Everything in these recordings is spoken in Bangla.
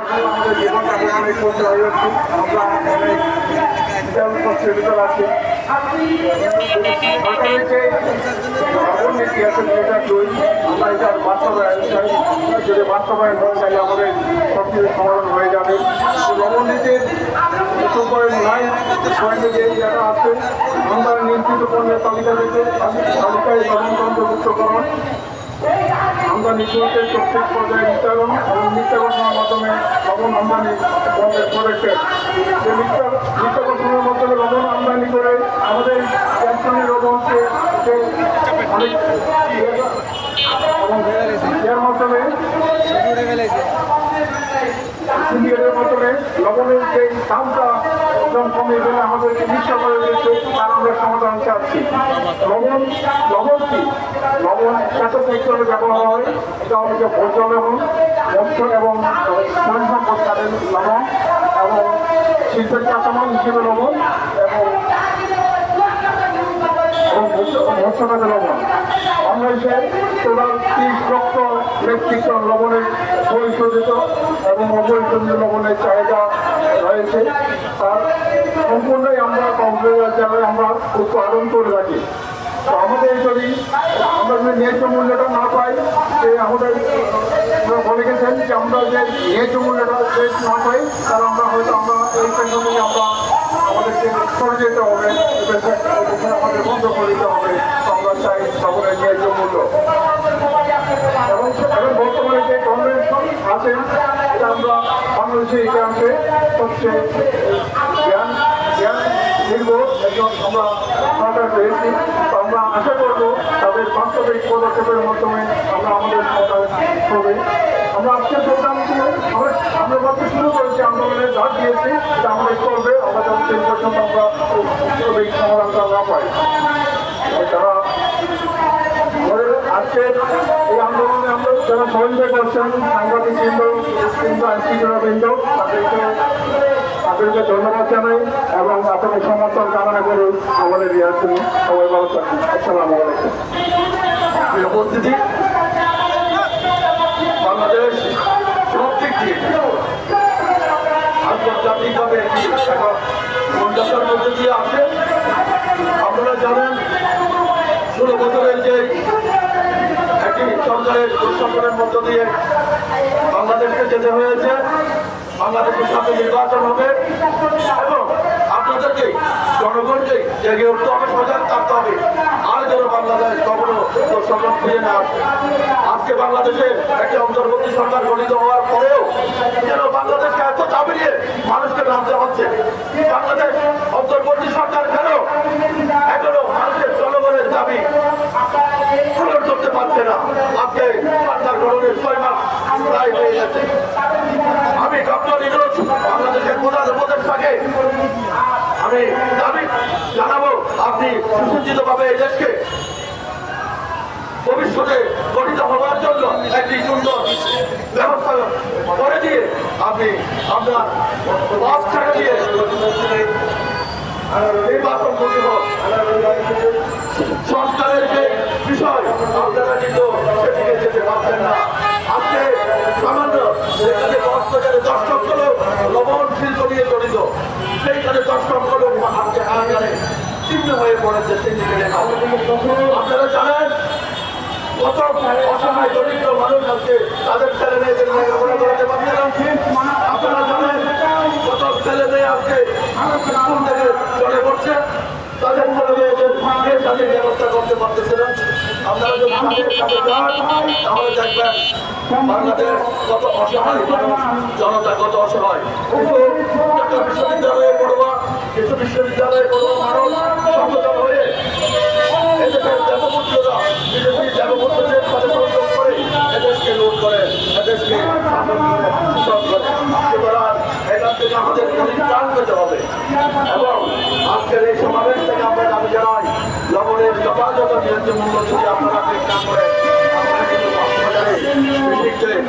আমাদের জীবনটা অনেক করতে হয়ে যাচ্ছে, আমরা অনেক কষ্টের ভিতরে আছি। সরকারের যে নীতি আছে যেটা আমরা এটার বাস্তবায়ন চাই, যদি বাস্তবায়ন হয় তাহলে আমাদের সব কিছু সমাধান হয়ে যাবে। লবণ নীতির নাই পয়েন্টে যে জায়গা আছে, আমরা নিয়ন্ত্রিত পণ্যের তালিকা থেকে তালিকায় লবণ অন্তর্ভুক্তকরণ, আমরা নিঃশুল্কের প্রত্যেক পর্যায়ে নির্ধারণ এবং মিথ্যা ঘোষণার মাধ্যমে লবণ আমদানি বন্ধের পদক্ষেপ। যে মিথ্যা ঘোষণার মাধ্যমে লবণ আমদানি করে আমাদের ক্যান্সনের লবণকে অনেক এর মাধ্যমে সিন্ডিকেটের মাধ্যমে লবণের যে দামটা একদম কমিয়ে গেলে আমাদেরকে নিঃস্ব করে দিচ্ছে, তার আমরা সমাধান চাচ্ছি। লবণ কি? লবণ কত সেক্টরে ব্যবহার হয়, এটা হচ্ছে ভোজ্য লবণ, মৎস্য এবং প্রাণী সম্পদ কাজের লবণ এবং শিল্পের কাঁচামাল হিসেবে লবণ এবং মৎস্য কাজে লবণ। বাংলাদেশে টোটাল 30 লক্ষ মেট্রিক টন লবণের পরিশোধিত এবং অপরিশোধিত লবণের চাহিদা রয়েছে। তার সম্পূর্ণই আমরা কক্সবাজার জেলায় আমরা উৎপাদন করে থাকি। তো আমাদের যদি আমরা যদি ন্যায্য মূল্যটা না পাই, যে আমাদের বলে গেছেন যে আমরা যে ন্যায্য মূল্যটা না পাই, তাহলে আমরা হয়তো আমরা এই পেশা থেকে আমরা আমাদেরকে সরে যেতে হবে, আমাদের বন্ধ করে দিতে হবে। তো আমরা চাই সকলের ন্যায্য মূল্য এবং বর্তমানে যে কনভেনশন আছে, এটা আমরা বাংলাদেশের ইতিহাসে সবচেয়ে নির্ভর একজন আমরা সরকার পেয়েছি। তো আমরা আশা করবো তাদের বাস্তবিক পদক্ষেপের মাধ্যমে আমরা আমাদের সরকার হবে। আমরা আজকের প্রোগ্রামটি আমরা মাত্র শুরু করেছি, আন্দোলনের ডাক দিয়েছি, এটা আমাদের করবে। আমরা যখন সেই পর্যন্ত আমরা বাস্তবিক সমাধানটা না পাই, তারা আমাদের আজকের এই আন্দোলনে আমরা যারা সহযোগিতা করছেন, সাংবাদিক বৃন্দ, আইনশৃঙ্খলাবৃন্দ, তাদেরকে ধন্যবাদ জানাই এবং আপনাদের সমর্থন কামনা করে আমাদের রিহার্সেল সবাই ভালো থাকুন। আসসালামু আলাইকুম। উপস্থিতি বাংলাদেশ সব দিক দিয়ে আন্তর্জাতিকভাবে মন্দার মধ্যে দিয়ে আসে। আপনারা জানেন 16 বছরের যে একটি সরকারের দুঃসরকারের মধ্য দিয়ে বাংলাদেশকে যেতে হয়েছে। বাংলাদেশের সাথে নির্বাচন হবে এবং আপনাদেরকে জনগণকে জেগে উঠতে হবে, সজাগ থাকতে হবে, আর যেন বাংলাদেশ কখনো দুঃসরকার ফিরে না আসে। আজকে বাংলাদেশের একটি অন্তর্বর্তী সরকার গঠিত হওয়ার পরেও যেন বাংলাদেশকে এত চাপে নিয়ে মানুষকে নামতে হচ্ছে। বাংলাদেশ অন্তর্বর্তী সরকার কেন এখনো মানুষের জনগণের দাবি পূরণ করতে পারছে না? আজকে সরকার গঠনের 6 মাস প্রায় হয়ে গেছে। আমি ডক্টর ইউনূস বাংলাদেশের প্রধান উপদেষ্টাকে আমি দাবি জানাবো, আপনি সুসজ্জিতভাবে এই দেশকে ভবিষ্যতে গঠিত হওয়ার জন্য একটি সুন্দর ব্যবস্থা করে দিয়ে আপনি আপনার বাসটাকে দিয়ে নির্বাচন করতে সংস্কারের যে বিষয় আপনারা কিন্তু সেদিকে যেতে পারছেন না। আজকে সামান্য সেখানে কক্সবাজারে 10 লক্ষ লোক লবণ শিল্প নিয়ে জড়িত, সেইখানে 10 লক্ষ লোক আজকে আকারে চিহ্ন হয়ে পড়েছে। আপনারা জানেন কত অসহায় দরিদ্র মানুষ আছে, তাদের ছেলে মেয়েদের লেখাপড়া করাতে পারছে না। আপনারা জানেন কত ছেলে মেয়ে আজকে স্কুল থেকে চলে পড়ছে, তাদের ছেলে মেয়েদের তাদের ব্যবস্থা করতে পারতেছে না। আপনারা যদি তাদের কাছে যান তাহলে দেখবেন বাংলাদেশ কত অসহায় মানুষ, জনতা কত অসহায়। কিছু বিশ্ববিদ্যালয়ে পড়ুয়া, কিছু বিশ্ববিদ্যালয়ে পড়ুয়া মানুষ সচেতন হয়ে এদেশের দেবপুত্ররা বিজেপি দেবপুত্রদের সাথে সংযোগ করে এদেশকে লুট করে, এদেশকে শাসন করে, শোষণ করে। সুতরাং এখান থেকে আমাদের পরিত্রাণ পেতে হবে এবং আজকের এই সমাবেশ থেকে আমরা দাবি জানাই, লবণের যথাযথ ন্যায্য মূল্য যদি আপনারা ঠিক না করেন, আমরা কিন্তু কক্সবাজারে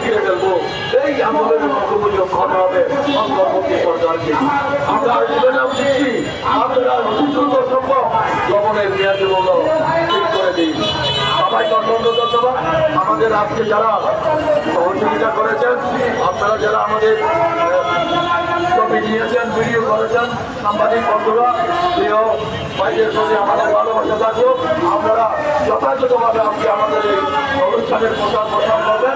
ফিরে ফেলবো। এই আন্দোলনের মুখোমুখি হতে হবে অন্তর্বর্তী সরকারকে। আমরা আবেদন দিচ্ছি, আপনারা অতি দ্রুত সম্ভব লবণের ন্যায্য মূল্য ঠিক করে দিন। সবাইকে অসংখ্য ধন্যবাদ। আমাদের আজকে যারা সহযোগিতা করেছেন, আপনারা যারা আমাদের ছবি নিয়েছেন, ভিডিও করেছেন, সাংবাদিক বন্ধুরা, প্রিয় ভাইদের প্রতি আমাদের ভালোবাসা থাকলো। আপনারা যথাযথভাবে আজকে আমাদের এই অনুষ্ঠানের প্রচার প্রসার করবেন।